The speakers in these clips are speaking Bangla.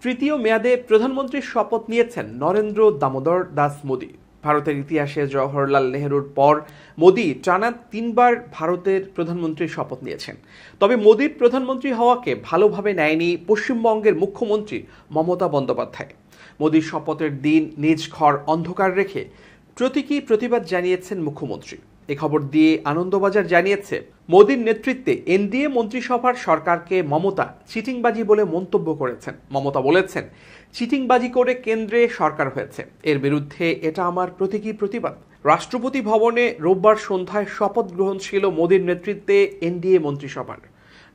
তৃতীয় মেয়াদে প্রধানমন্ত্রীর শপথ নিয়েছেন নরেন্দ্র দামোদর দাস মোদী। ভারতের ইতিহাসে জওহরলাল নেহরুর পর মোদী টানা 3বার ভারতের প্রধানমন্ত্রীর শপথ নিয়েছেন। তবে মোদীর প্রধানমন্ত্রী হওয়াকে ভালোভাবে নেয়নি পশ্চিমবঙ্গের মুখ্যমন্ত্রী মমতা বন্দ্যোপাধ্যায়। মোদীর শপথের দিন নিজ ঘর অন্ধকার রেখে প্রতীকী প্রতিবাদ জানিয়েছেন মুখ্যমন্ত্রী। এ খবর দিয়ে আনন্দবাজার জানিয়েছে, মোদীর নেতৃত্বে এনডিএ মন্ত্রিসভার সরকারকে মমতা চিটিংবাজি বলে মন্তব্য করেছেন। মমতা বলেছেন, চিটিংবাজি করে কেন্দ্রে সরকার হয়েছে, এর বিরুদ্ধে এটা আমার প্রতীকী প্রতিবাদ। রাষ্ট্রপতি ভবনে রোববার সন্ধ্যায় শপথ গ্রহণ ছিল মোদীর নেতৃত্বে এনডিএ মন্ত্রিসভার।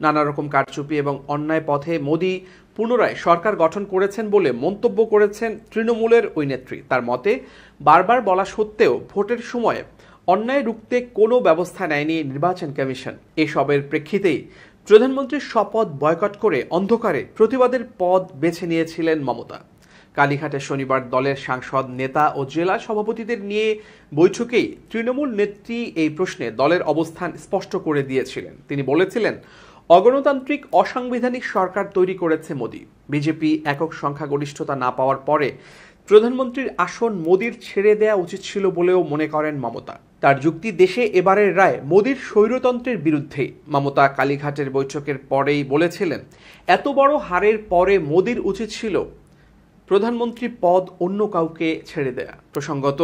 নানা রকম কারচুপি এবং অন্যায় পথে মোদী পুনরায় সরকার গঠন করেছেন বলে মন্তব্য করেছেন তৃণমূলের ওই নেত্রী। তার মতে, বারবার বলা সত্ত্বেও ভোটের সময় অন্যায় রুখতে কোনো ব্যবস্থা নেয়নি নির্বাচন কমিশন। এসবের প্রেক্ষিতেই প্রধানমন্ত্রীর শপথ বয়কট করে অন্ধকারে প্রতিবাদের পথ বেছে নিয়েছিলেন মমতা। কালীঘাটে শনিবার দলের সাংসদ, নেতা ও জেলা সভাপতিদের নিয়ে বৈঠকেই তৃণমূল নেত্রী এই প্রশ্নে দলের অবস্থান স্পষ্ট করে দিয়েছিলেন। তিনি বলেছিলেন, অগণতান্ত্রিক অসাংবিধানিক সরকার তৈরি করেছে মোদী। বিজেপি একক সংখ্যাগরিষ্ঠতা না পাওয়ার পরে প্রধানমন্ত্রীর আসন মোদীর ছেড়ে দেওয়া উচিত ছিল বলেও মনে করেন মমতা। তার যুক্তি, দেশে এবারের রায় মোদীর স্বৈরতন্ত্রের বিরুদ্ধে। মমতা কালীঘাটের বৈঠকের পরেই বলেছিলেন, এত বড় হারের পরে মোদীর উচিত ছিল প্রধানমন্ত্রী পদ অন্য কাউকে ছেড়ে দেয়া। প্রসঙ্গত,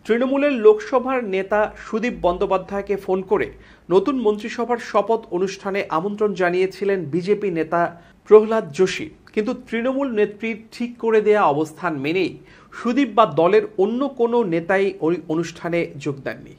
তৃণমূলের লোকসভার নেতা সুদীপ বন্দ্যোপাধ্যায়কে ফোন করে নতুন মন্ত্রিসভার শপথ অনুষ্ঠানে আমন্ত্রণ জানিয়েছিলেন বিজেপি নেতা প্রহ্লাদ যোশী। কিন্তু তৃণমূল নেত্রীর ঠিক করে দেয়া অবস্থান মেনেই সুদীপ বা দলের অন্য কোনো নেতাই ওই অনুষ্ঠানে যোগ দেননি।